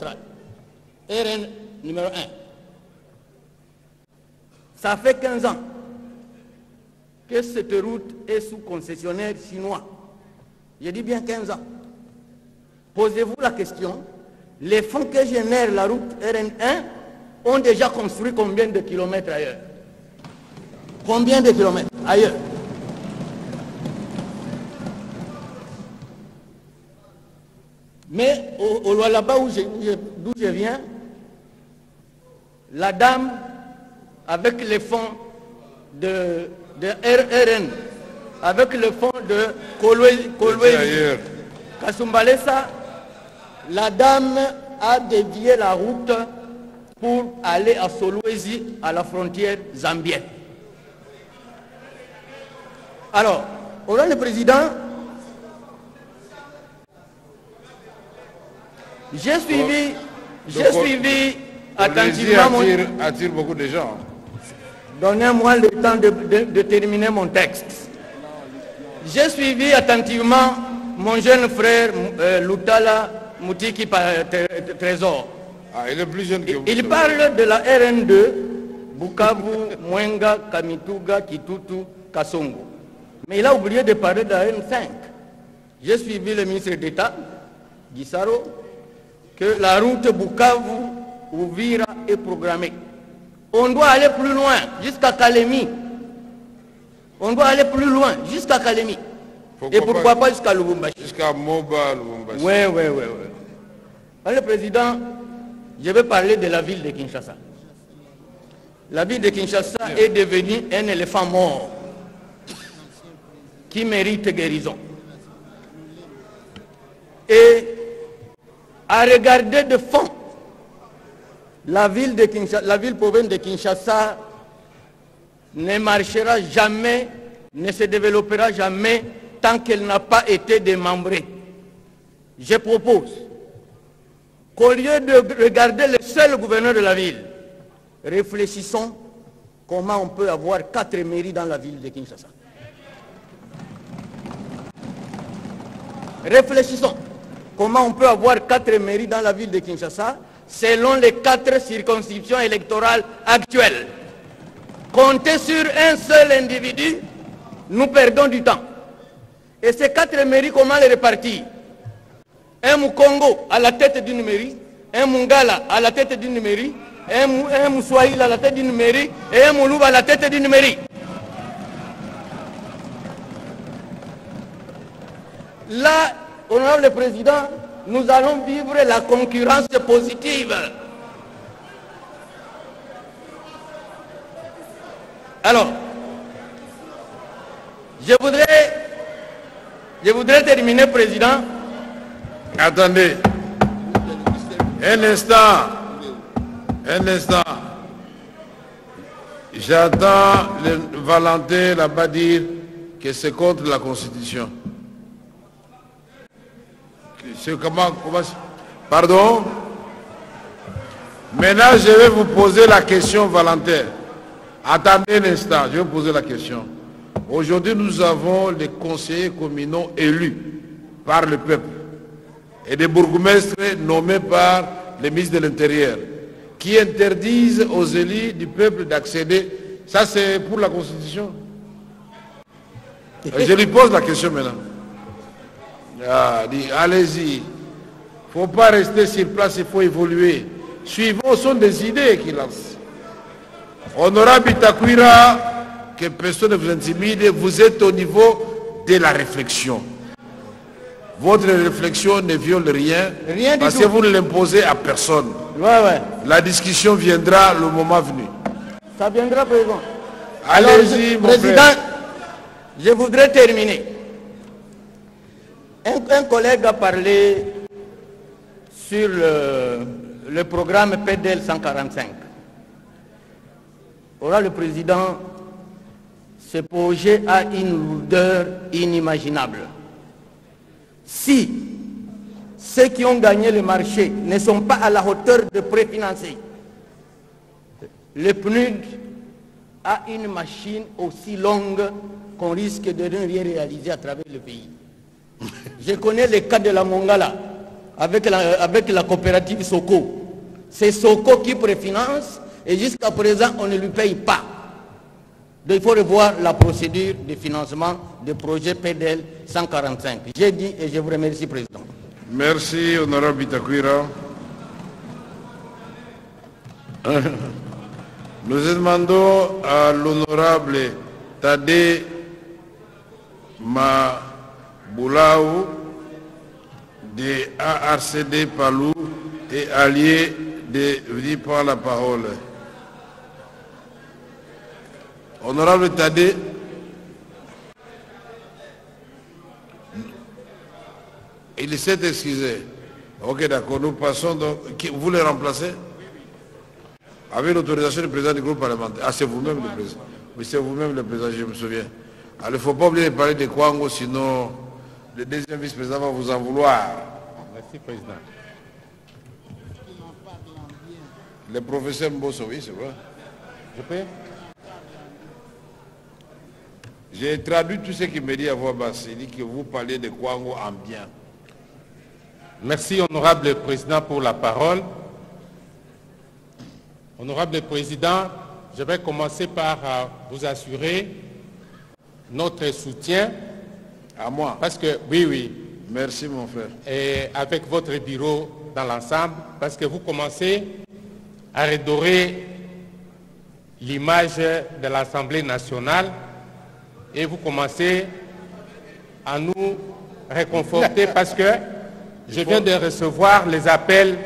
centrale, RN numéro 1. Ça fait 15 ans que cette route est sous concessionnaire chinois. Je dis bien 15 ans. Posez-vous la question, les fonds que génère la route RN1 ont déjà construit combien de kilomètres ailleurs? Combien de kilomètres ailleurs? Mais au là-bas d'où je viens, la dame, avec les fonds de RN, avec le fonds de Kolwezi, Kasumbalesa, la dame a dévié la route pour aller à Solwezi, à la frontière zambienne. Alors, au nom du président, j'ai suivi attentivement... attire beaucoup de gens. Donnez-moi le temps de terminer mon texte. J'ai suivi attentivement mon jeune frère Lutala Moutiki Trésor. Ah, il est plus jeune que vous. Il parle de la RN2, Bukavu, Mwenga, Kamituga, Kitutu, Kasongo. Mais il a oublié de parler de la RN5. J'ai suivi le ministre d'État, Gisaro, que la route Bukavu-Ouvira est programmée. On doit aller plus loin, jusqu'à Kalemi. On doit aller plus loin, jusqu'à Kalemi. Et pourquoi pas jusqu'à Lubumbashi? Jusqu'à Moba, Lubumbashi. Oui. Alors, le président, je vais parler de la ville de Kinshasa. La ville de Kinshasa est devenue un éléphant mort qui mérite guérison. Et à regarder de fond, la ville province de Kinshasa ne marchera jamais, ne se développera jamais tant qu'elle n'a pas été démembrée. Je propose qu'au lieu de regarder le seul gouverneur de la ville, réfléchissons comment on peut avoir 4 mairies dans la ville de Kinshasa. Réfléchissons comment on peut avoir 4 mairies dans la ville de Kinshasa selon les 4 circonscriptions électorales actuelles. Compter sur un seul individu, nous perdons du temps. Et ces 4 mairies, comment les répartir? Un Mukongo à la tête d'une mairie, un Mungala à la tête d'une mairie, un Mouswahil à la tête d'une mairie et un Moulouba à la tête d'une mairie. Là, honorable président, nous allons vivre la concurrence positive. Alors, je voudrais terminer, président. Attendez. Un instant. J'attends Valentin là-bas dire que c'est contre la Constitution. Comment, pardon? Maintenant, je vais vous poser la question, Valentin. Attendez un instant, je vais vous poser la question. Aujourd'hui, nous avons les conseillers communaux élus par le peuple et des bourgmestres nommés par les ministres de l'Intérieur qui interdisent aux élus du peuple d'accéder. Ça, c'est pour la Constitution. Je lui pose la question maintenant. Allez-y. Il ne faut pas rester sur place, il faut évoluer. Suivons, ce sont des idées qu'il lance. Honorable Itakwira, que personne ne vous intimide, vous êtes au niveau de la réflexion. Votre réflexion ne viole rien parce que vous ne l'imposez à personne. La discussion viendra le moment venu. Ça viendra, président. Allez-y, mon président, frère. Je voudrais terminer. Un collègue a parlé sur le programme PDL 145. Voilà, le président, ce projet a une lourdeur inimaginable. Si ceux qui ont gagné le marché ne sont pas à la hauteur de préfinancer, le PNUD a une machine aussi longue qu'on risque de ne rien réaliser à travers le pays. Je connais le cas de la Mongala. avec la coopérative Soko. C'est Soko qui préfinance et jusqu'à présent, on ne lui paye pas. Donc il faut revoir la procédure de financement des projets PDL 145. J'ai dit et je vous remercie, Président. Merci, honorable Bitakwira. Nous demandons à l'honorable Tade Mabulaou de ARCD Palou et allié de venir prendre la parole. Honorable Tade, il s'est excusé. Ok, d'accord, nous passons donc. Vous le remplacez? Avec l'autorisation du président du groupe parlementaire. Ah, c'est vous-même le président. Oui, c'est vous-même le président, je me souviens. Alors, il ne faut pas oublier de parler de Kwango, sinon le deuxième vice-président va vous en vouloir. Merci, président. Le professeur Mbosso, oui, c'est vrai. Je peux? J'ai traduit tout ce qu'il me dit à voix basse. Il dit que vous parlez de Kwango en bien. Merci, honorable président, pour la parole. Honorable président, je vais commencer par vous assurer notre soutien. À moi? Parce que, oui. Merci, mon frère. Et avec votre bureau dans l'ensemble, parce que vous commencez à redorer l'image de l'Assemblée nationale et vous commencez à nous réconforter parce que je viens de recevoir les appels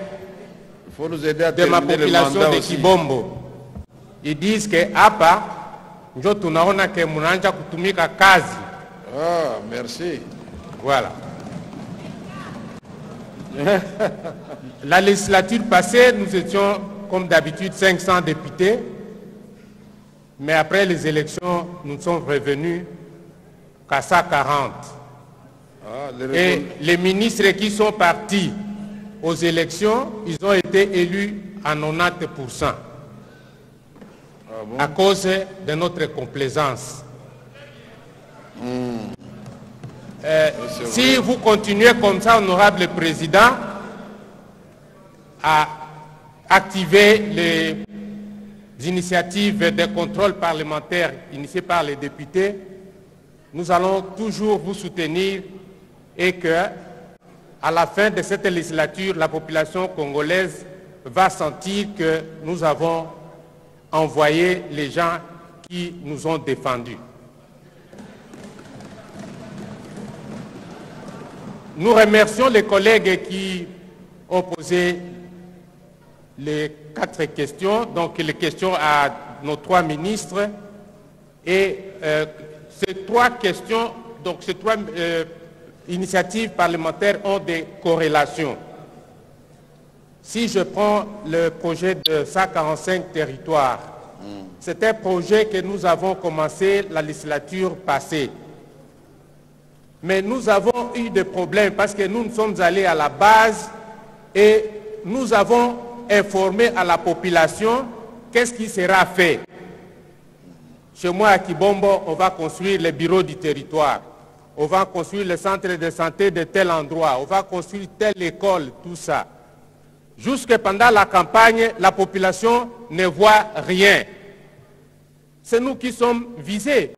faut nous aider à de ma population de Kibombo. Ils disent que hapa njo tunaona ke munanja kutumika kazi. Ah, merci. Voilà. La législature passée, nous étions comme d'habitude 500 députés, mais après les élections, nous sommes revenus qu'à 140. Et les ministres qui sont partis aux élections, ils ont été élus à 90% à cause de notre complaisance. Si vous continuez comme ça, honorable président, à activer les initiatives de contrôle parlementaire initiées par les députés, nous allons toujours vous soutenir et que à la fin de cette législature, la population congolaise va sentir que nous avons envoyé les gens qui nous ont défendus. Nous remercions les collègues qui ont posé les 4 questions, donc les questions à nos 3 ministres. Et ces 3 questions, donc ces 3 initiatives parlementaires ont des corrélations. Si je prends le projet de 145 territoires, c'est un projet que nous avons commencé la législature passée. Mais nous avons eu des problèmes parce que nous sommes allés à la base et nous avons informé à la population qu'est-ce qui sera fait. Chez moi à Kibombo, on va construire les bureaux du territoire. On va construire le centre de santé de tel endroit. On va construire telle école, tout ça. Jusque pendant la campagne, la population ne voit rien. C'est nous qui sommes visés.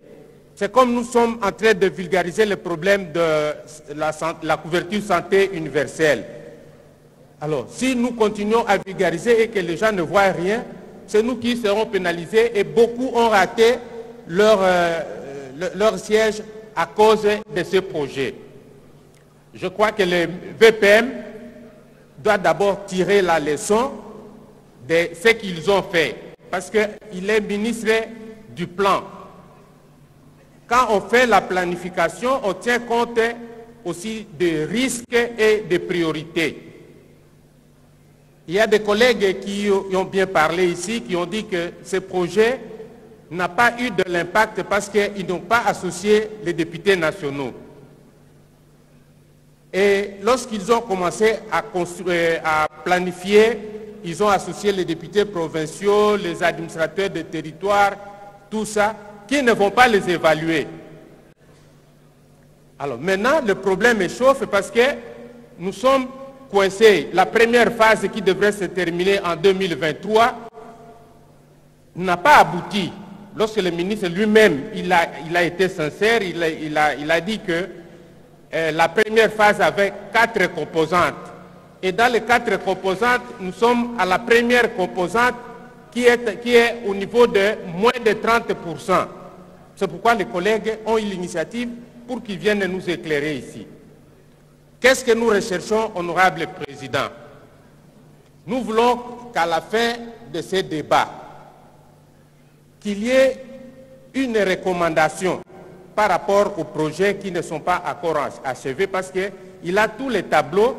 C'est comme nous sommes en train de vulgariser le problème de la couverture santé universelle. Alors, si nous continuons à vulgariser et que les gens ne voient rien, c'est nous qui serons pénalisés et beaucoup ont raté leur siège à cause de ce projet. Je crois que le VPM doit d'abord tirer la leçon de ce qu'ils ont fait, parce qu'il est ministre du plan. Quand on fait la planification, on tient compte aussi des risques et des priorités. Il y a des collègues qui ont bien parlé ici, qui ont dit que ce projet n'a pas eu de l'impact parce qu'ils n'ont pas associé les députés nationaux. Et lorsqu'ils ont commencé à planifier, ils ont associé les députés provinciaux, les administrateurs de territoire, tout ça, qui ne vont pas les évaluer. Alors maintenant, le problème échauffe parce que nous sommes coincé. La première phase qui devrait se terminer en 2023 n'a pas abouti. Lorsque le ministre lui-même, il a été sincère, il a dit que la première phase avait 4 composantes. Et dans les 4 composantes, nous sommes à la première composante qui est au niveau de moins de 30%. C'est pourquoi les collègues ont eu l'initiative pour qu'ils viennent nous éclairer ici. Qu'est-ce que nous recherchons, honorable président? Nous voulons qu'à la fin de ces débats, qu'il y ait une recommandation par rapport aux projets qui ne sont pas encore achevés, parce qu'il a tous les tableaux,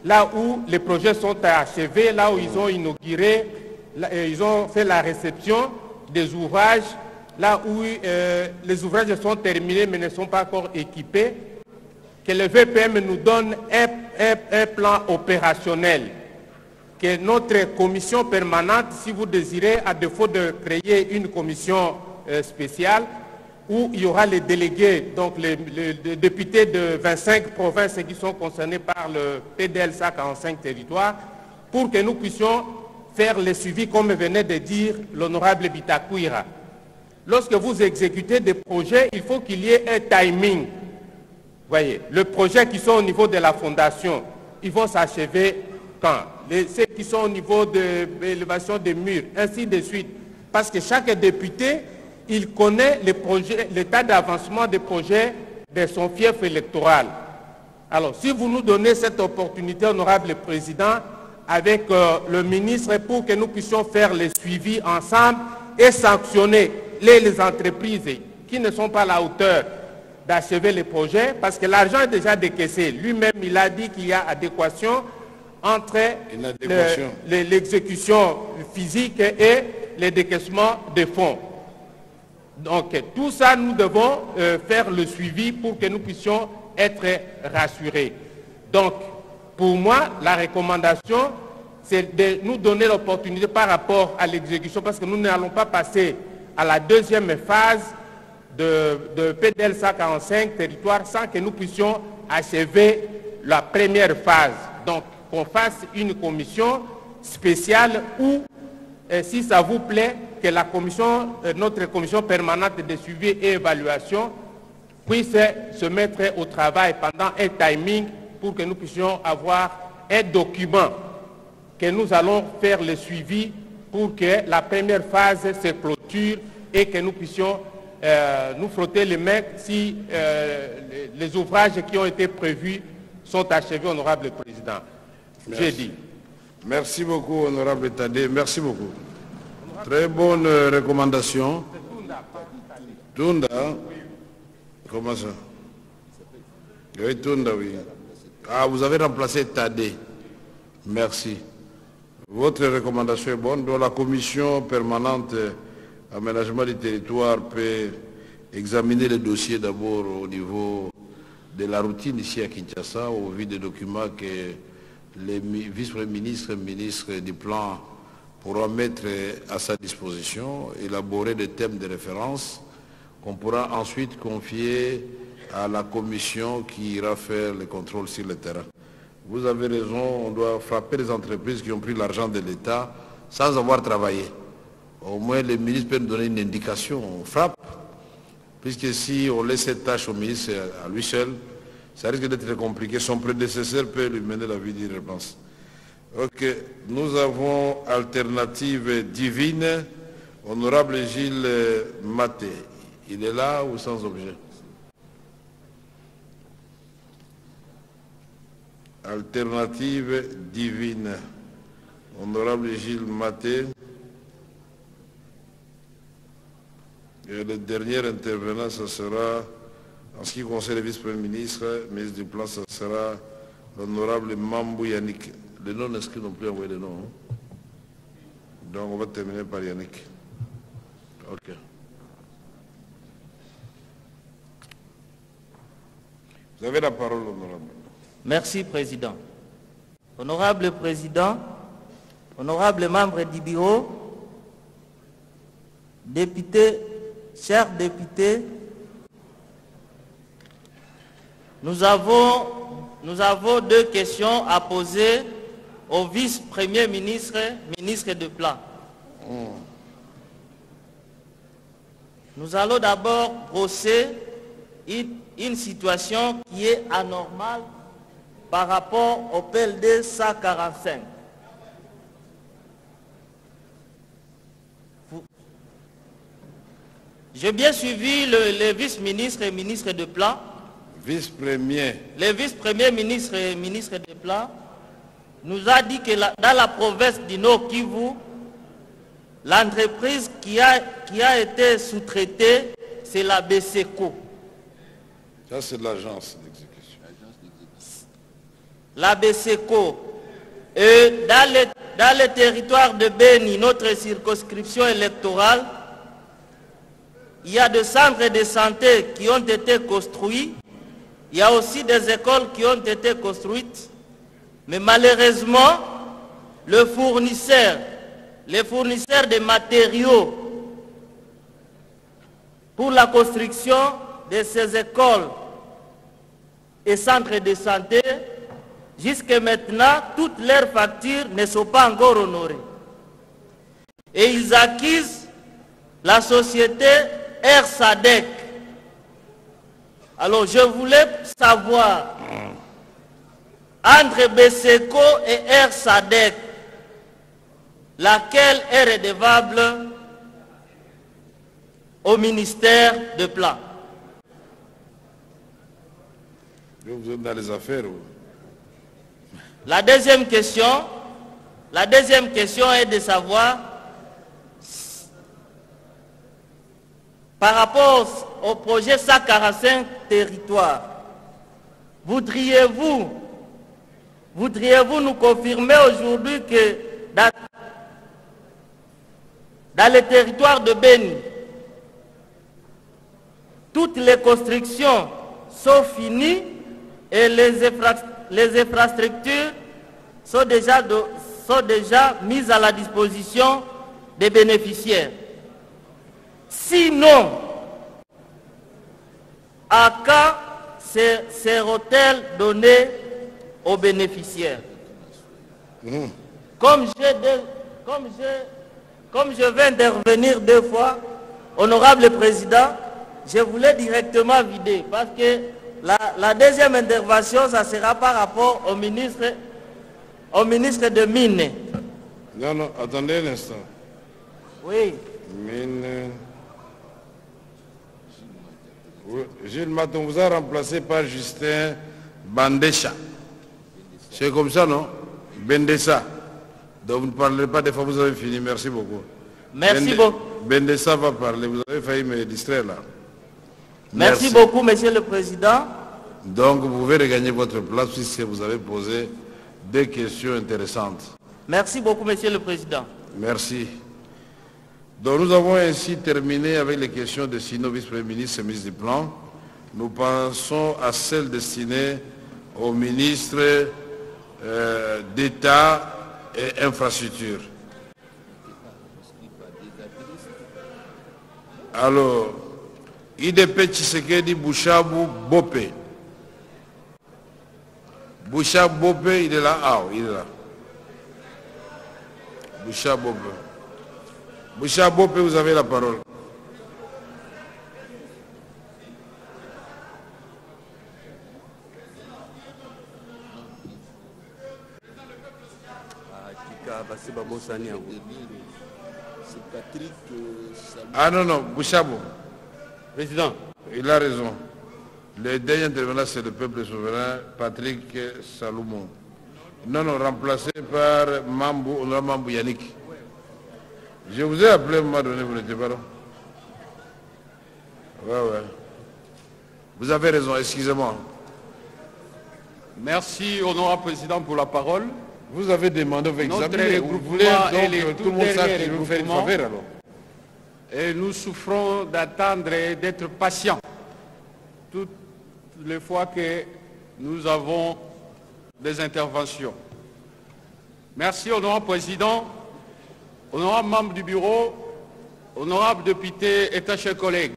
là où les projets sont achevés, là où ils ont inauguré, ils ont fait la réception des ouvrages, là où les ouvrages sont terminés mais ne sont pas encore équipés, que le VPM nous donne un plan opérationnel, que notre commission permanente, si vous désirez, à défaut de créer une commission spéciale, où il y aura les délégués, donc les députés de 25 provinces qui sont concernés par le PDL-SA 45 territoires, pour que nous puissions faire le suivi, comme venait de dire l'honorable Bitakwira. Lorsque vous exécutez des projets, il faut qu'il y ait un timing. Voyez, les projets qui sont au niveau de la fondation, ils vont s'achever quand? Ceux qui sont au niveau de l'élévation des murs, ainsi de suite. Parce que chaque député, il connaît l'état d'avancement des projets de son fief électoral. Alors, si vous nous donnez cette opportunité, honorable président, avec le ministre, pour que nous puissions faire le suivi ensemble et sanctionner les entreprises qui ne sont pas à la hauteur d'achever les projets, parce que l'argent est déjà décaissé. Lui-même, il a dit qu'il y a adéquation entre l'exécution physique et le décaissement des fonds. Donc, tout ça, nous devons faire le suivi pour que nous puissions être rassurés. Donc, pour moi, la recommandation, c'est de nous donner l'opportunité par rapport à l'exécution, parce que nous n'allons pas passer à la deuxième phase de PDL-SA 45 territoires sans que nous puissions achever la première phase. Donc, qu'on fasse une commission spéciale où, si ça vous plaît, que la commission, notre commission permanente de suivi et évaluation puisse se mettre au travail pendant un timing pour que nous puissions avoir un document que nous allons faire le suivi pour que la première phase se clôture et que nous puissions nous frotter les mains si les ouvrages qui ont été prévus sont achevés, honorable président. J'ai dit. Merci beaucoup, honorable Tadé. Merci beaucoup. Très bonne recommandation. Tunda. Comment ça? Oui, Tunda, oui. Ah, vous avez remplacé Tadé. Merci. Votre recommandation est bonne. Donc la commission permanente aménagement du territoire peut examiner le dossier d'abord au niveau de la routine ici à Kinshasa, au vu des documents que les vice-premiers ministres et ministres du plan pourront mettre à sa disposition, élaborer des thèmes de référence qu'on pourra ensuite confier à la commission qui ira faire le contrôle sur le terrain. Vous avez raison, on doit frapper les entreprises qui ont pris l'argent de l'État sans avoir travaillé. Au moins, le ministre peut nous donner une indication, on frappe, puisque si on laisse cette tâche au ministre à lui seul, ça risque d'être compliqué. Son prédécesseur peut lui mener la vie d'y repense. Ok, nous avons alternative divine, honorable Gilles Maté. Il est là ou sans objet? Alternative divine, honorable Gilles Maté. Et le dernier intervenant, ce sera, en ce qui concerne le vice-premier ministre, ministre du plan, ce sera l'honorable Mambou Yannick. Les noms inscrits n'ont plus envoyé de nom. Hein? Donc on va terminer par Yannick. Ok. Vous avez la parole, honorable. Merci, Président. Honorable Président, honorable membre du bureau, députés, chers députés, nous avons nous avons deux questions à poser au vice-premier ministre, ministre de Plan. Nous allons d'abord brosser une situation qui est anormale par rapport au PLD 145. J'ai bien suivi le vice-ministre et ministre de Plan. Vice-premier. Le vice-premier ministre et ministre de Plan nous a dit que dans la province du Nord Kivu, l'entreprise qui a été sous-traitée, c'est la BCECO. Ça, c'est l'agence d'exécution. La BCECO. Et dans le territoire de Beni, notre circonscription électorale, il y a des centres de santé qui ont été construits. Il y a aussi des écoles qui ont été construites. Mais malheureusement, les fournisseurs de matériaux pour la construction de ces écoles et centres de santé, jusqu'à maintenant, toutes leurs factures ne sont pas encore honorées. Et ils accusent la société RSADEC. Alors je voulais savoir, entre BCECO et RSADEC, laquelle est redevable au ministère de Plan? Vous êtes dans les affaires. La deuxième question est de savoir, par rapport au projet 145 territoires, voudriez-vous nous confirmer aujourd'hui que dans le territoire de Beni, toutes les constructions sont finies et les infrastructures sont déjà mises à la disposition des bénéficiaires? Sinon, à quand seront-elles données aux bénéficiaires? Comme je vais intervenir deux fois, honorable président, je voulais directement vider parce que la deuxième intervention, ça sera par rapport au ministre de Mines. Non, attendez un instant. Oui. Mines. Gilles Maton vous a remplacé par Justin Bandesha. C'est comme ça, non? Bendessa. Donc vous ne parlerez pas des fois, vous avez fini. Merci beaucoup. Merci beaucoup. Bendessa va parler. Vous avez failli me distraire là. Merci beaucoup, Monsieur le Président. Donc vous pouvez regagner votre place puisque vous avez posé des questions intéressantes. Merci beaucoup, Monsieur le Président. Merci. Donc nous avons ainsi terminé avec les questions destinées au vice-premier ministre et ministre du Plan. Nous passons à celles destinées au ministre d'État et Infrastructure. Alors, IDP Tshisekedi Bouchabou Bopé. Bouchabou Bopé, il est là. Ah, il est là. Bouchabou Bopé. Bouchabou Bopé, vous avez la parole. Ah non, Bouchabou. Président. Il a raison. Le dernier intervenant, c'est le peuple souverain, Patrick Salomon. Non, remplacé par honorable Mambou Yannick. Je vous ai appelé à un moment donné, vous n'étiez pas là. Ouais. Vous avez raison, excusez-moi. Merci, honorable président, pour la parole. Vous avez demandé vos examens. Vous voulez donc que tout le monde sache que vous faites une faveur alors. Et nous souffrons d'attendre et d'être patients toutes les fois que nous avons des interventions. Merci, honorable président, honorable membre du bureau, honorable député et chers collègues.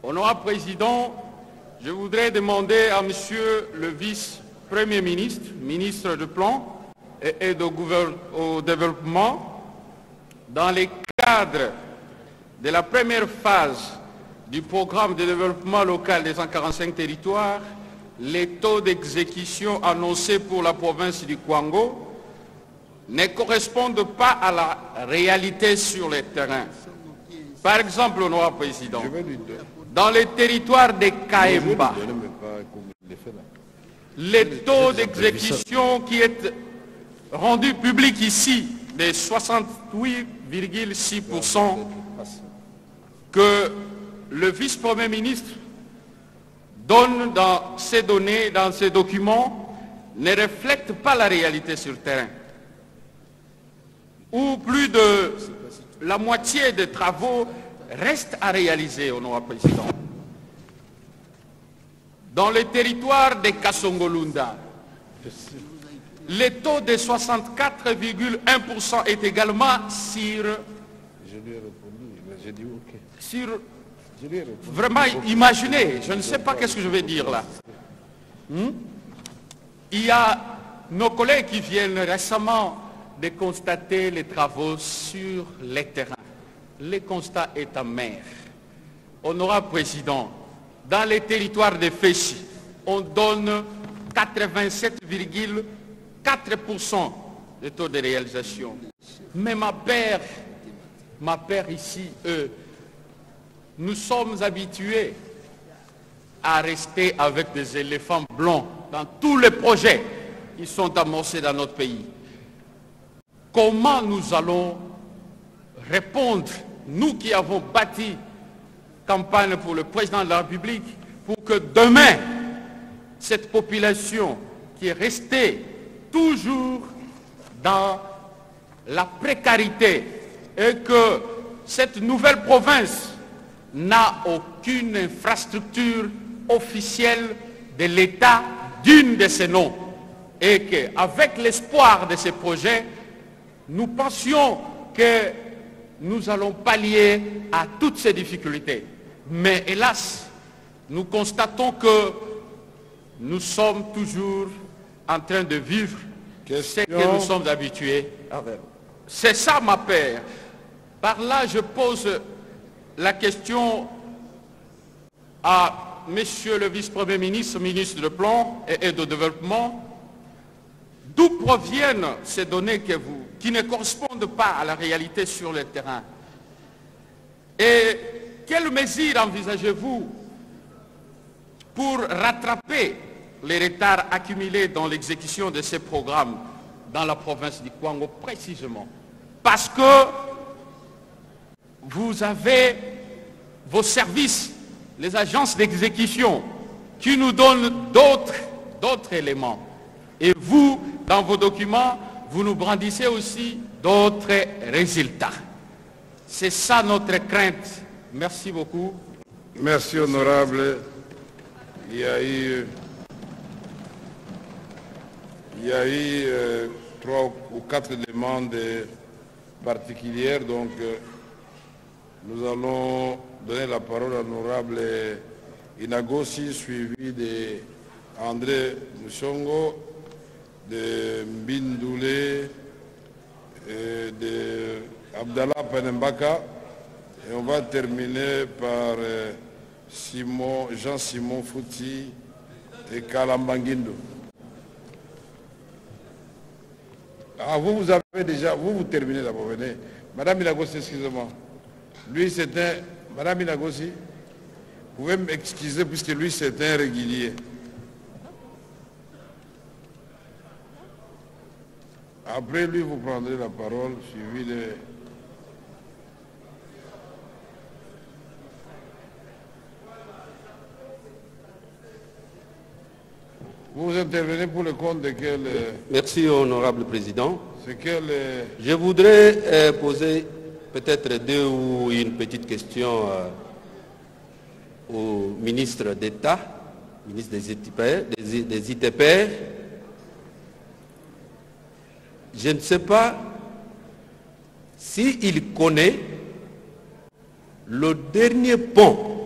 Honorable président, je voudrais demander à Monsieur le vice-premier ministre, ministre du Plan et aide au développement, dans le cadre de la première phase du programme de développement local des 145 territoires, les taux d'exécution annoncés pour la province du Kwango ne correspondent pas à la réalité sur le terrain. Par exemple, Honorable Président, dans les territoires de Kaemba, le taux d'exécution qui est rendu public ici de 68,6% que le vice-premier ministre donne dans ces données, dans ces documents, ne reflète pas la réalité sur le terrain. Où plus de la moitié des travaux restent à réaliser, Honorable Président. Dans les territoires de Kasongolunda, le taux de 64,1% est également sur... Je lui ai répondu, j'ai dit ok. Sur... Vraiment, imaginez, je ne sais pas qu'est-ce que je vais dire là. Il y a nos collègues qui viennent récemment de constater les travaux sur les terrains. Le constat est amer. Honorable Président, dans les territoires de Féchi, on donne 87,4% de taux de réalisation. Mais ma paire ici, nous sommes habitués à rester avec des éléphants blancs dans tous les projets qui sont amorcés dans notre pays. Comment nous allons répondre, nous qui avons bâti campagne pour le président de la République, pour que demain, cette population qui est restée toujours dans la précarité et que cette nouvelle province n'a aucune infrastructure officielle de l'État d'une de ces noms. Et qu'avec l'espoir de ces projets, nous pensions que nous allons pallier à toutes ces difficultés. Mais hélas, nous constatons que nous sommes toujours en train de vivre ce que nous sommes habitués à faire. C'est ça ma paire. Par là, je pose la question à Monsieur le vice-premier ministre, ministre du Plan et de Développement. D'où proviennent ces données qui ne correspondent pas à la réalité sur le terrain? Et quelles mesures envisagez-vous pour rattraper les retards accumulés dans l'exécution de ces programmes dans la province du Kwango précisément? Parce que vous avez vos services, les agences d'exécution, qui nous donnent d'autres éléments. Et vous, dans vos documents, vous nous brandissez aussi d'autres résultats. C'est ça notre crainte. Merci beaucoup. Merci, honorable. Il y a eu 3 ou 4 demandes particulières, donc nous allons donner la parole à l'honorable Inagosi, suivi de André Moussongo, de Mbindoulé, de Abdallah Penembaka, et on va terminer par Jean-Simon Fouti et Kalambanguindo. Ah, vous avez déjà, vous terminez d'abord, venez. Madame Inagosi, excusez-moi. Lui, c'est un... Madame Inagosi, vous pouvez m'excuser puisque lui, c'est un régulier. Après lui, vous prendrez la parole, suivi de... Vous intervenez pour le compte de quel... Merci, honorable président. C'est quel... Je voudrais poser peut-être 2 ou une petite question au ministre d'État, ministre des ITP. Je ne sais pas s'il connaît le dernier pont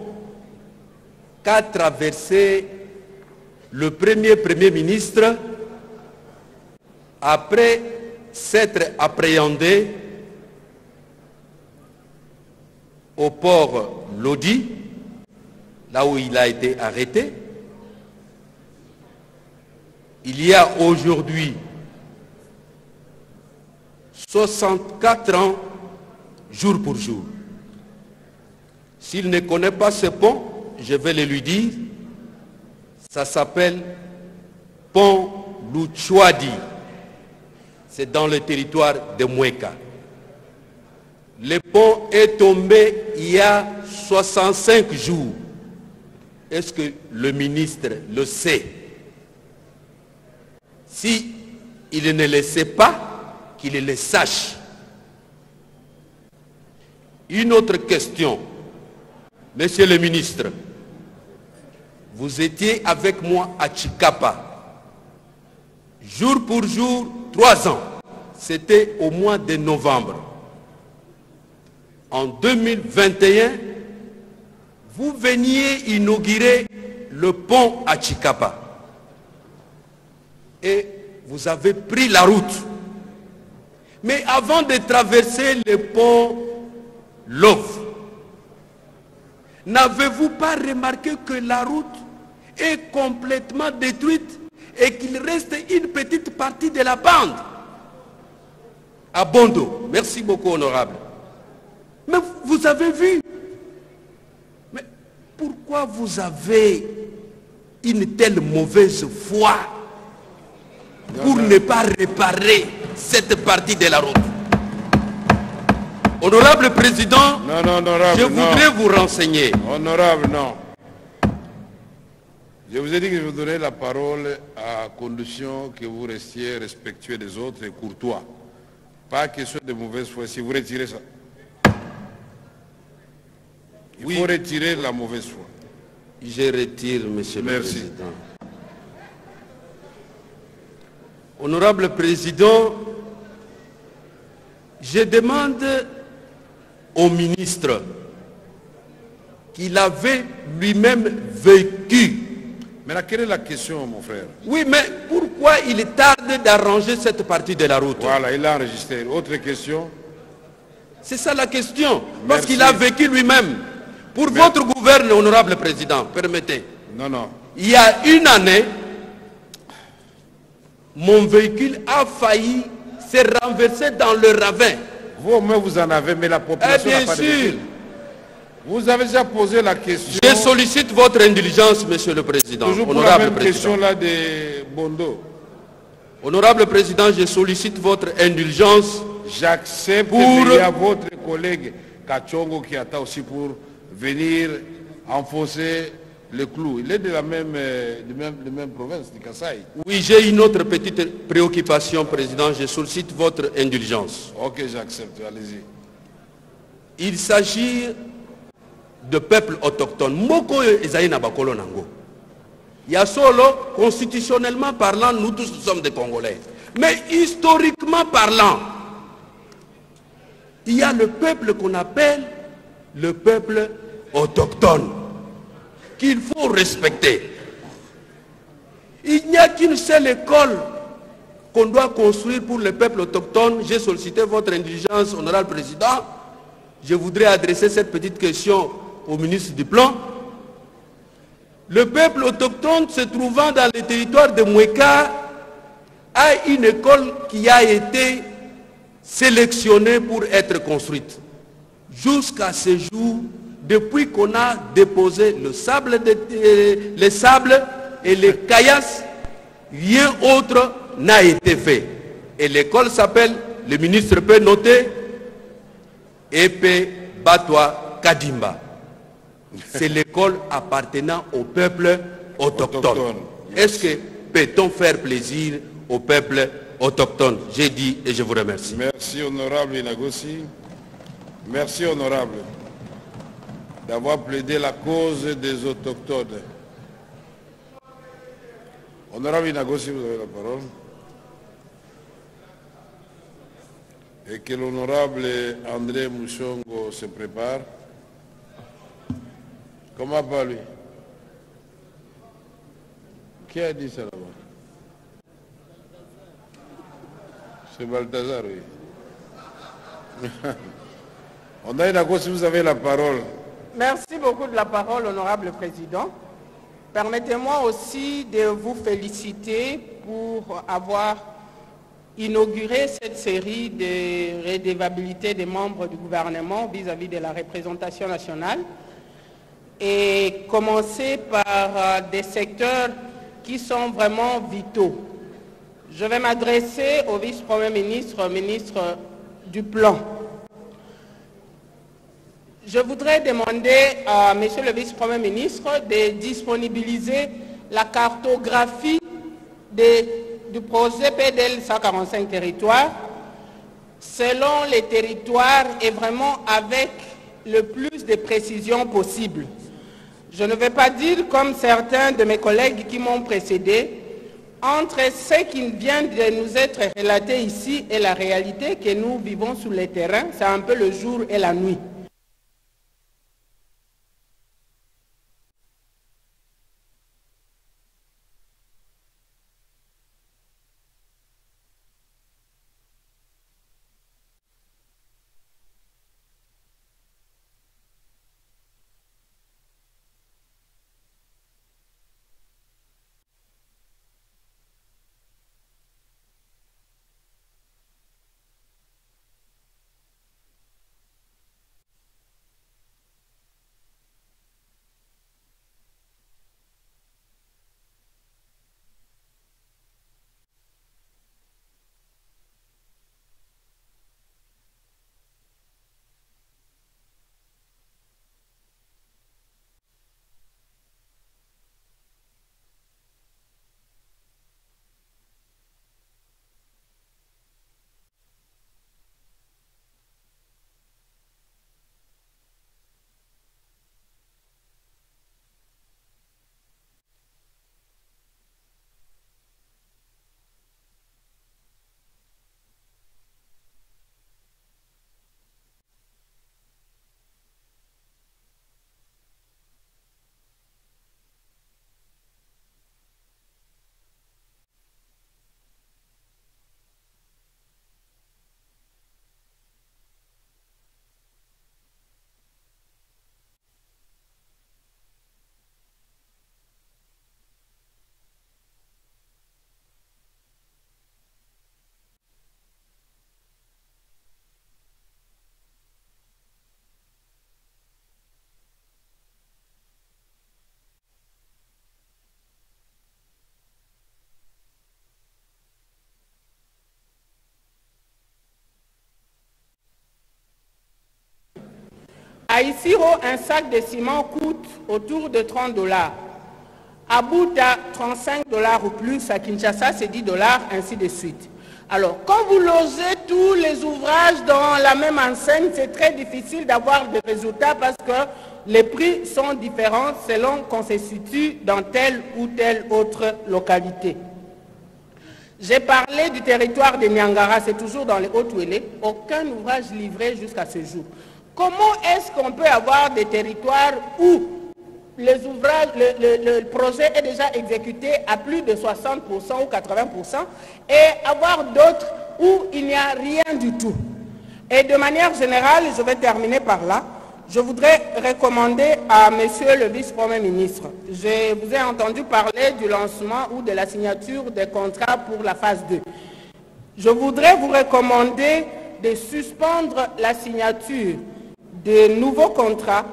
qu'a traversé le Premier ministre après s'être appréhendé au port Lodi, là où il a été arrêté. Il y a aujourd'hui 64 ans, jour pour jour. S'il ne connaît pas ce pont, je vais le lui dire, ça s'appelle Pont Luchwadi. C'est dans le territoire de Moueka. Le pont est tombé il y a 65 jours. Est-ce que le ministre le sait? Si il ne le sait pas, qu'il le sache. Une autre question. Monsieur le ministre, vous étiez avec moi à Chikapa. Jour pour jour, 3 ans. C'était au mois de novembre. En 2021, vous veniez inaugurer le pont à Chikapa. Et vous avez pris la route. Mais avant de traverser le pont Love, n'avez-vous pas remarqué que la route est complètement détruite et qu'il reste une petite partie de la bande à Bondo? Merci beaucoup, honorable. Mais vous avez vu. Mais pourquoi vous avez une telle mauvaise foi pour ne pas réparer cette partie de la route? Honorable Président, je voudrais vous renseigner. Honorable, non. Je vous ai dit que je vous donnais la parole à condition que vous restiez respectueux des autres et courtois. Pas question de mauvaise foi. Si vous retirez ça. Il faut retirer la mauvaise foi. Je retire, Monsieur le Président. Honorable Président, je demande au ministre qu'il avait lui-même vécu. Mais là, quelle est la question, mon frère? Oui, mais pourquoi il tarde d'arranger cette partie de la route? Voilà, il a enregistré. Autre question? C'est ça la question. Parce qu'il a vécu lui-même. Pour votre gouvernement, honorable Président, permettez. Non. Il y a une année, mon véhicule a failli se renverser dans le ravin. Vous au moins vous en avez, mais la population n'a pas de véhicule. Vous avez déjà posé la question. Je sollicite votre indulgence, Monsieur le Président. Toujours pour la même question là de Bondo. Honorable Président, je sollicite votre indulgence. J'accepte qu'il y a votre collègue Kachongo qui attend aussi pour venir enfoncer le clou. Il est de la même province, de Kasaï. Oui, j'ai une autre petite préoccupation, Président. Je sollicite votre indulgence. Ok, j'accepte. Allez-y. Il s'agit de peuples autochtones. Moko ezaïna bakolo nango. Il y a solo, constitutionnellement parlant, nous tous sommes des Congolais. Mais historiquement parlant, il y a le peuple qu'on appelle le peuple autochtone, qu'il faut respecter. Il n'y a qu'une seule école qu'on doit construire pour le peuple autochtone. J'ai sollicité votre indulgence, honorable Président. Je voudrais adresser cette petite question au ministre du Plan. Le peuple autochtone se trouvant dans le territoire de Moueka a une école qui a été sélectionnée pour être construite. Jusqu'à ce jour, depuis qu'on a déposé le sable et les caillasses, rien autre n'a été fait. Et l'école s'appelle, le ministre peut noter, Epé Batwa Kadimba. C'est l'école appartenant au peuple autochtone. Est-ce que peut-on faire plaisir au peuple autochtone? J'ai dit et je vous remercie. Merci honorable Inagossi. Merci honorable d'avoir plaidé la cause des autochtones. Honorable Inagossi, vous avez la parole. Et que l'honorable André Mouchongo se prépare. Comment va lui? Qui a dit ça là-bas? C'est Balthazar, oui. On a une accord si vous avez la parole. Merci beaucoup de la parole, honorable président. Permettez-moi aussi de vous féliciter pour avoir inauguré cette série de redevabilité des membres du gouvernement vis-à-vis de la représentation nationale et commencer par des secteurs qui sont vraiment vitaux. Je vais m'adresser au vice-premier ministre, ministre du Plan. Je voudrais demander à monsieur le vice-premier ministre de disponibiliser la cartographie du projet PDL 145 territoires selon les territoires et vraiment avec le plus de précision possible. Je ne vais pas dire comme certains de mes collègues qui m'ont précédé, entre ce qui vient de nous être relaté ici et la réalité que nous vivons sur le terrain, c'est un peu le jour et la nuit. À Isiro, un sac de ciment coûte autour de 30 $. À Bouta, 35 $ ou plus. À Kinshasa, c'est 10 $, ainsi de suite. Alors, quand vous logez tous les ouvrages dans la même enseigne, c'est très difficile d'avoir des résultats parce que les prix sont différents selon qu'on se situe dans telle ou telle autre localité. J'ai parlé du territoire de Niangara, c'est toujours dans les Hauts-Touélé. Aucun ouvrage livré jusqu'à ce jour. Comment est-ce qu'on peut avoir des territoires où les ouvrages, le projet est déjà exécuté à plus de 60% ou 80% et avoir d'autres où il n'y a rien du tout? Et de manière générale, je vais terminer par là, je voudrais recommander à monsieur le vice-premier ministre, je vous ai entendu parler du lancement ou de la signature des contrats pour la phase 2. Je voudrais vous recommander de suspendre la signature de nouveaux contrats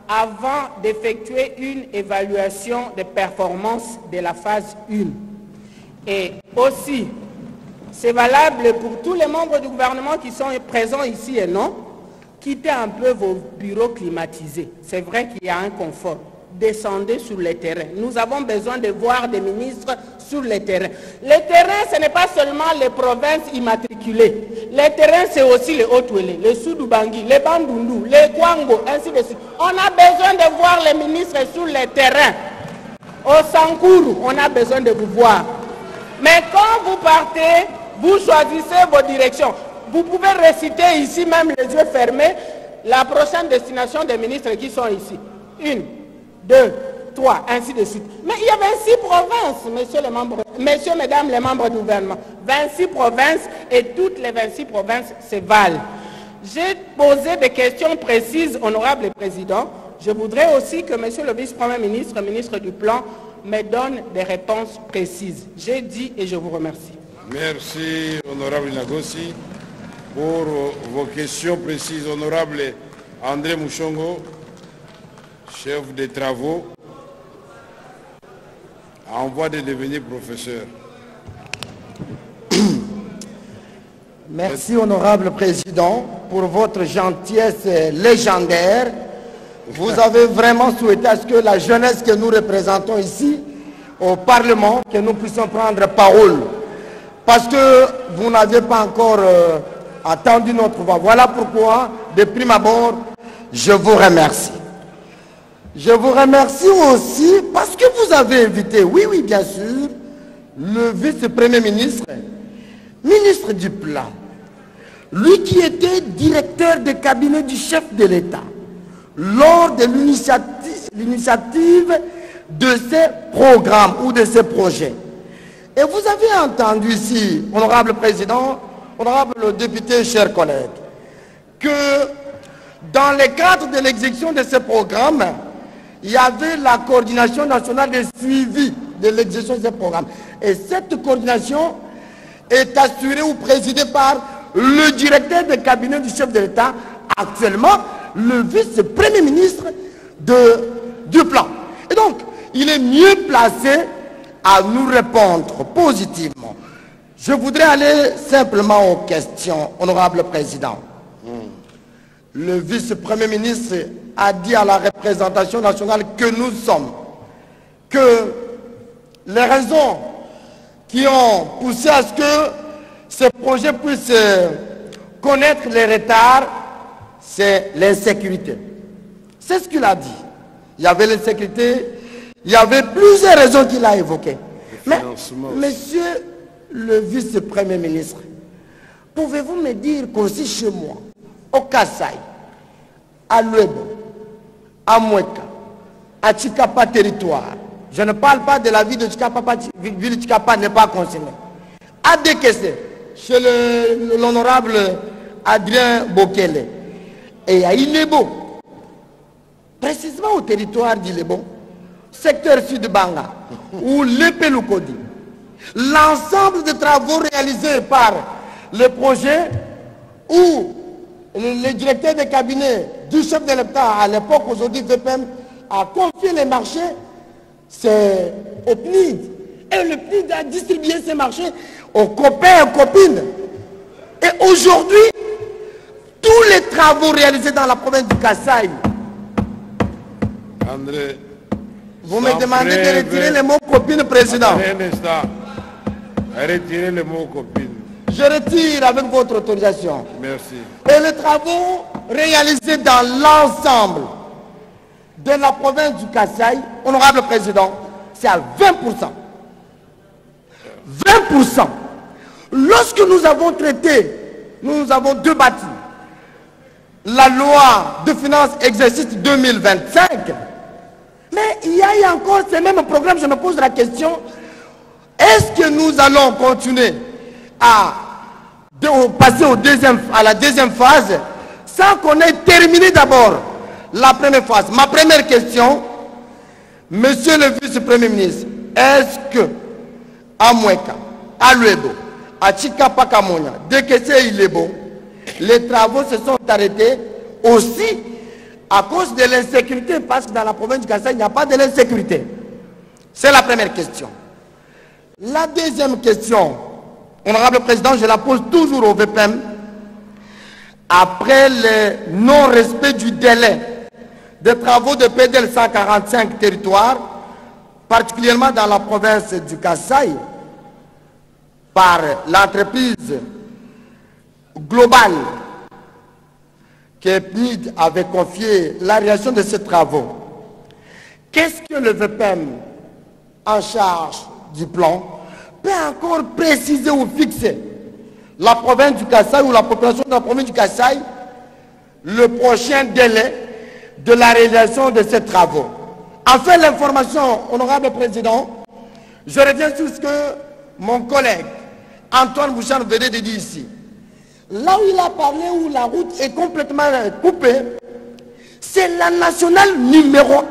avant d'effectuer une évaluation de performance de la phase 1. Et aussi, c'est valable pour tous les membres du gouvernement qui sont présents ici et non, quittez un peu vos bureaux climatisés. C'est vrai qu'il y a un confort. Descendez sur le terrain. Nous avons besoin de voir des ministres sur le terrain. Le terrain, ce n'est pas seulement les provinces immatriculées. Le terrain, c'est aussi les Hauts-Touélé, les Soudou-Bangui, les Bandundu, les Kwango, ainsi de suite. On a besoin de voir les ministres sur le terrain. Au Sankourou, on a besoin de vous voir. Mais quand vous partez, vous choisissez vos directions. Vous pouvez réciter ici, même les yeux fermés, la prochaine destination des ministres qui sont ici. 1, 2, 3, ainsi de suite. Mais il y a 26 provinces, messieurs, mesdames les membres du gouvernement. 26 provinces et toutes les 26 provinces se valent. J'ai posé des questions précises, honorable président. Je voudrais aussi que monsieur le vice-premier ministre, ministre du Plan, me donne des réponses précises. J'ai dit et je vous remercie. Merci, honorable Nagossi, pour vos questions précises. Honorable André Mouchongo, chef des travaux, en voie de devenir professeur. Merci, honorable président, pour votre gentillesse légendaire. Vous avez vraiment souhaité à ce que la jeunesse que nous représentons ici, au Parlement, que nous puissions prendre parole. Parce que vous n'avez pas encore attendu notre voix. Voilà pourquoi, de prime abord, je vous remercie. Je vous remercie aussi parce que vous avez invité, oui, bien sûr, le vice-premier ministre, ministre du Plan. Lui qui était directeur de cabinet du chef de l'État lors de l'initiative de ces programmes ou de ces projets. Et vous avez entendu ici, honorable président, honorable député, chers collègues, que dans le cadre de l'exécution de ces programmes, il y avait la coordination nationale de suivi de l'exécution de ces programmes. Et cette coordination est assurée ou présidée par le directeur de cabinet du chef de l'État, actuellement le vice-premier ministre du Plan. Et donc, il est mieux placé à nous répondre positivement. Je voudrais aller simplement aux questions, honorable président. Le vice-premier ministre a dit à la représentation nationale que nous sommes, que les raisons qui ont poussé à ce que ces projets puissent connaître les retards, c'est l'insécurité. C'est ce qu'il a dit. Il y avait l'insécurité, il y avait plusieurs raisons qu'il a évoquées. Mais, monsieur le vice-premier ministre, pouvez-vous me dire qu'aussi chez moi, au Kasaï, à Luebo, à Mweka, à Chikapa territoire, je ne parle pas de la ville de Chikapa, ville de Chikapa n'est pas concernée, à Dekese, chez l'honorable Adrien Bokele, et à Ilebo, précisément au territoire d'Ilebo, secteur sud-Banga, ou l'Epelukodi, l'ensemble des travaux réalisés par le projet où le directeur de cabinet du chef de l'État, à l'époque, aujourd'hui VPM, a confié les marchés, c'est au PNID. Et le PNID a distribué ces marchés aux copains et aux copines. Et aujourd'hui, tous les travaux réalisés dans la province du Kasaï, André, vous me demandez de retirer le mot copine, président. Un instant. Retirez le mot copine. Je retire avec votre autorisation. Merci. Et les travaux réalisés dans l'ensemble de la province du Kasaï, honorable président, c'est à 20%. 20%. Lorsque nous avons traité, nous avons débattu la loi de finances exercice 2025, mais il y a encore ces mêmes programmes, je me pose la question, est-ce que nous allons continuer à passer à la deuxième phase sans qu'on ait terminé d'abord la première phase? Ma première question, monsieur le vice-premier ministre, est-ce que à Mweka, à Luebo, à Chikapa Kamonia, Dekese Ilebo, les travaux se sont arrêtés aussi à cause de l'insécurité, parce que dans la province du Kasaï, il n'y a pas de l'insécurité. C'est la première question. La deuxième question, honorable président, je la pose toujours au VPM. Après le non-respect du délai des travaux de PDL 145 territoires, particulièrement dans la province du Kasaï, par l'entreprise globale que PNID avait confié la réalisation de ces travaux, qu'est-ce que le VPM en charge du plan peut encore préciser ou fixer la province du Kasaï ou la population de la province du Kasaï le prochain délai de la réalisation de ces travaux? Enfin, l'information, honorable président, je reviens sur ce que mon collègue Antoine Bouchard venait de dire ici. Là où il a parlé, où la route est complètement coupée, c'est la nationale numéro 1.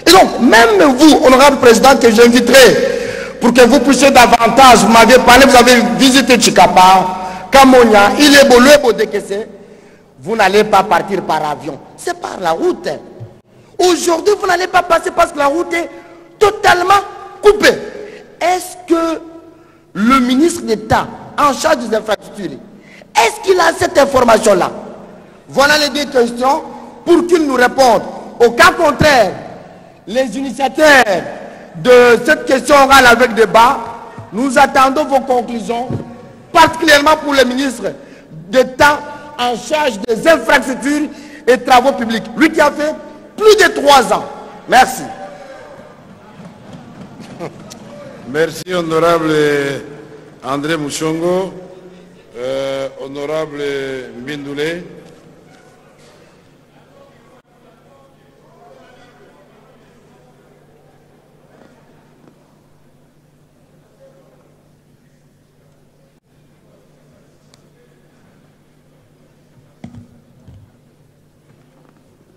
Et donc, même vous, honorable président, que j'inviterai pour que vous puissiez davantage, vous m'avez parlé, vous avez visité Chikapa, Kamonia, Ilebo, Lebo, Dekese, vous n'allez pas partir par avion. C'est par la route. Aujourd'hui, vous n'allez pas passer parce que la route est totalement coupée. Est-ce que le ministre d'État en charge des infrastructures, est-ce qu'il a cette information-là? Voilà les deux questions pour qu'il nous réponde. Au cas contraire, les initiateurs de cette question orale avec débat, nous attendons vos conclusions, particulièrement pour le ministre d'État en charge des infrastructures et travaux publics. Lui qui a fait plus de 3 ans. Merci. Merci, honorable André Mouchongo. Honorable Mbindoulé.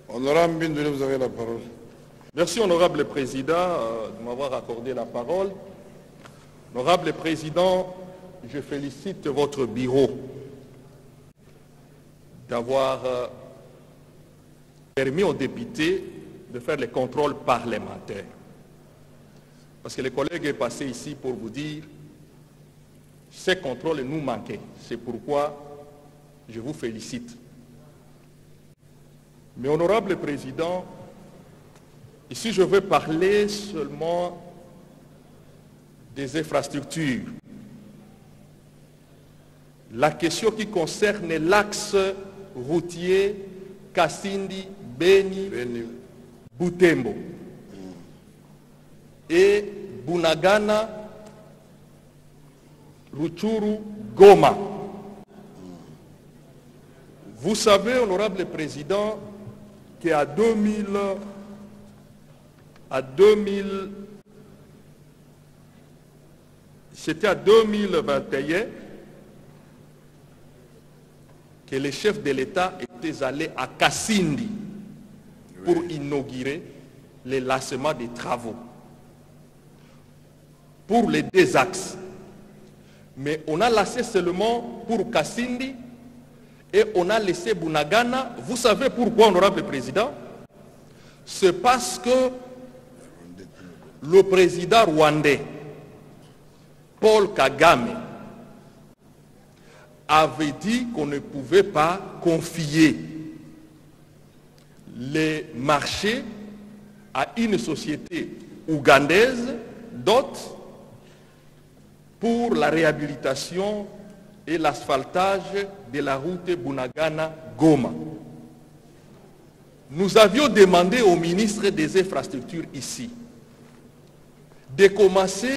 Honorable Mbindoulé, vous avez la parole. Merci, honorable président, de m'avoir accordé la parole. Honorable président, je félicite votre bureau d'avoir permis aux députés de faire les contrôles parlementaires. Parce que les collègues est passé ici pour vous dire ces contrôles nous manquaient. C'est pourquoi je vous félicite. Mais honorable président, ici je veux parler seulement des infrastructures. La question qui concerne l'axe routier Kasindi, Beni, Butembo et Bunagana, Ruchuru, Goma. Vous savez, honorable président, qu'à 2000, c'était à 2021 que les chefs de l'État étaient allés à Kasindi pour inaugurer le lancement des travaux pour les 2 axes. Mais on a lancé seulement pour Kasindi et on a laissé Bunagana. Vous savez pourquoi, honorable président? C'est parce que le président rwandais, Paul Kagame, avait dit qu'on ne pouvait pas confier les marchés à une société ougandaise, DOT, pour la réhabilitation et l'asphaltage de la route Bunagana-Goma. Nous avions demandé au ministre des Infrastructures ici de commencer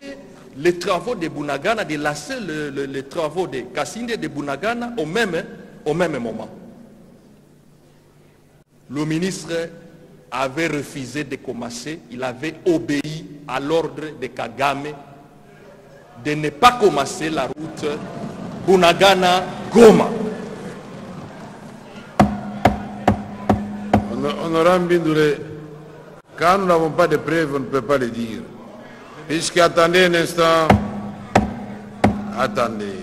les travaux de Bunagana, de lancer les travaux de Kasindi et de Bunagana au même moment. Le ministre avait refusé de commencer, il avait obéi à l'ordre de Kagame de ne pas commencer la route Bunagana-Goma. Honorable Mbindoulé, quand nous n'avons pas de preuves, on ne peut pas le dire. Attendez un instant. Attendez.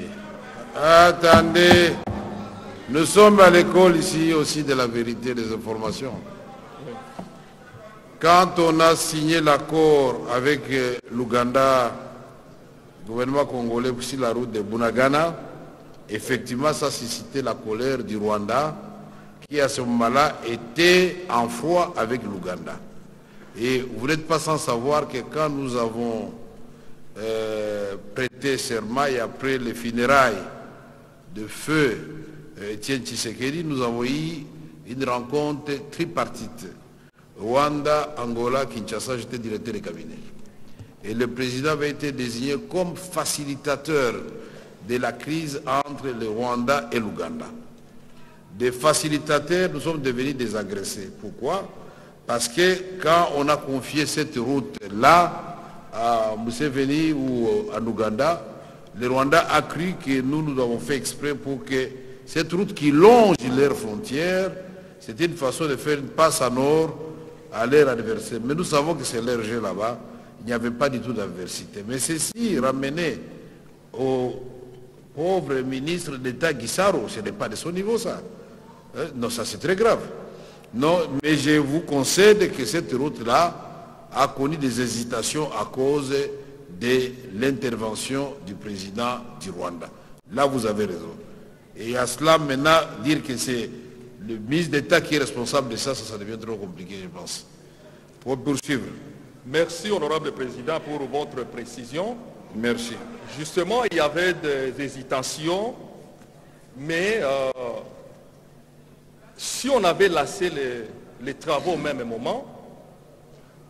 Nous sommes à l'école ici aussi de la vérité des informations. Quand on a signé l'accord avec l'Ouganda, le gouvernement congolais sur la route de Bunagana, effectivement ça suscitait la colère du Rwanda qui à ce moment-là était en froid avec l'Ouganda. Et vous n'êtes pas sans savoir que quand nous avons prêté serment et après les funérailles de feu Etienne Tshisekedi, nous avons eu une rencontre tripartite. Rwanda, Angola, Kinshasa, j'étais directeur de cabinet. Et le président avait été désigné comme facilitateur de la crise entre le Rwanda et l'Ouganda. Des facilitateurs, nous sommes devenus des agressés. Pourquoi? Parce que quand on a confié cette route-là à Museveni ou à Ouganda, le Rwanda a cru que nous avons fait exprès pour que cette route qui longe leurs frontières, c'était une façon de faire une passe en or à leur adversaire. Mais nous savons que c'est leur jeu là-bas, il n'y avait pas du tout d'adversité. Mais ceci ramené au pauvre ministre d'État Guissaro, ce n'est pas de son niveau ça. Non, ça c'est très grave. Non, mais je vous concède que cette route-là a connu des hésitations à cause de l'intervention du président du Rwanda. Là, vous avez raison. Et à cela, maintenant, dire que c'est le ministre d'État qui est responsable de ça, ça devient trop compliqué, je pense. Pour poursuivre. Merci, honorable président, pour votre précision. Merci. Justement, il y avait des hésitations, mais si on avait laissé les travaux au même moment,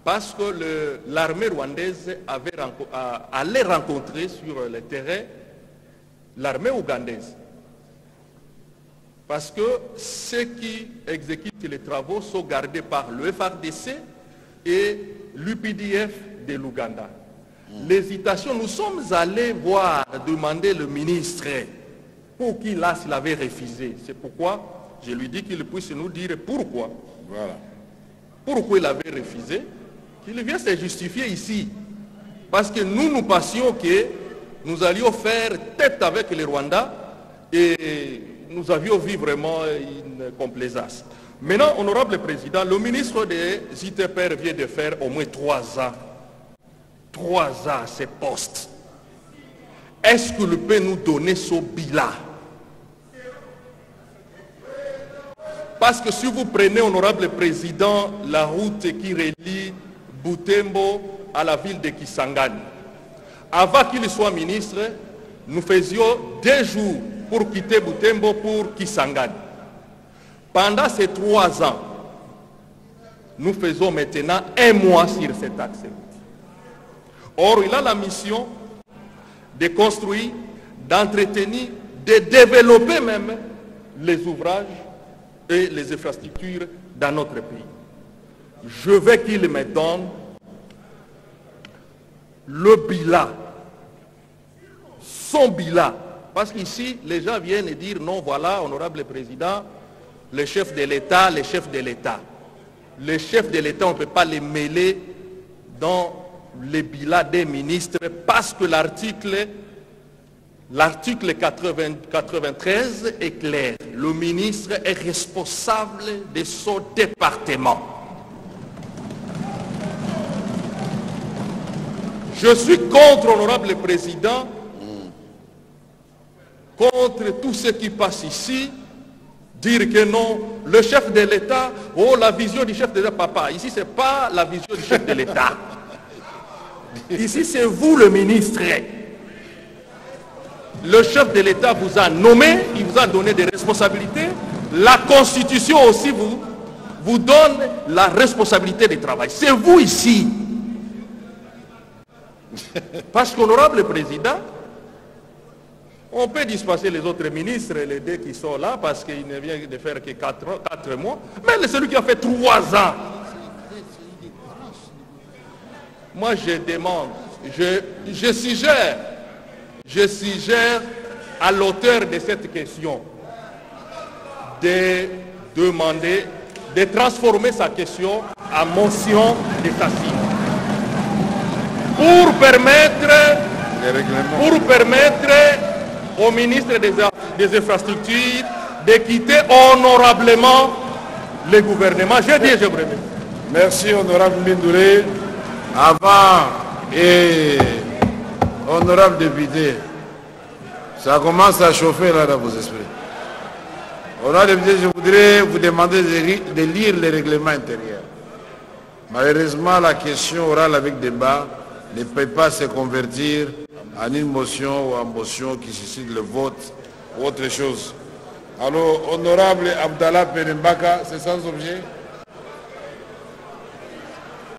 parce que l'armée rwandaise allait rencontrer sur le terrain l'armée ougandaise. Parce que ceux qui exécutent les travaux sont gardés par le FARDC et l'UPDF de l'Ouganda. L'hésitation, nous sommes allés voir, demander le ministre pour qui là s'il avait refusé. C'est pourquoi je lui dis qu'il puisse nous dire pourquoi. Voilà. Pourquoi il avait refusé, qu'il vienne se justifier ici. Parce que nous pensions que nous allions faire tête avec les Rwandais et nous avions vu vraiment une complaisance. Maintenant, honorable président, le ministre des ITPR vient de faire au moins 3 ans. 3 ans à ces postes. Est-ce qu'il peut nous donner ce bilan? Parce que si vous prenez, honorable président, la route qui relie Butembo à la ville de Kisangani, avant qu'il soit ministre, nous faisions 2 jours pour quitter Butembo pour Kisangani. Pendant ces 3 ans, nous faisons maintenant 1 mois sur cet axe. Or, il a la mission de construire, d'entretenir, de développer même les ouvrages et les infrastructures dans notre pays. Je veux qu'il me donne le bilan, son bilan. Parce qu'ici, les gens viennent dire, non, voilà, honorable président, le chef de l'État, les chefs de l'État. Les chefs de l'État, on ne peut pas les mêler dans les bilans des ministres parce que l'article 93 est clair. Le ministre est responsable de son département. Je suis contre, honorable président, contre tout ce qui passe ici, dire que non, le chef de l'État, oh la vision du chef de l'État, papa, ici ce n'est pas la vision du chef de l'État. Ici c'est vous le ministre. Le chef de l'État vous a nommé, il vous a donné des responsabilités. La Constitution aussi vous donne la responsabilité du travail. C'est vous ici. Parce qu'honorable président, on peut dispenser les autres ministres, les 2 qui sont là, parce qu'il ne vient de faire que 4 mois. Mais celui qui a fait 3 ans. Moi, je demande, je suggère à l'auteur de cette question de demander, de transformer sa question en motion de s'assise. Pour permettre au ministre des Infrastructures de quitter honorablement le gouvernement. Je dis, je vous remercie. Merci, honorable Mbindoulé. Avant, et honorable député, ça commence à chauffer là dans vos esprits. Honorable député, je voudrais vous demander de lire les règlements intérieurs. Malheureusement, la question orale avec débat ne peut pas se convertir en une motion ou en motion qui suscite le vote ou autre chose. Alors, honorable Abdallah Perembaka, c'est sans objet.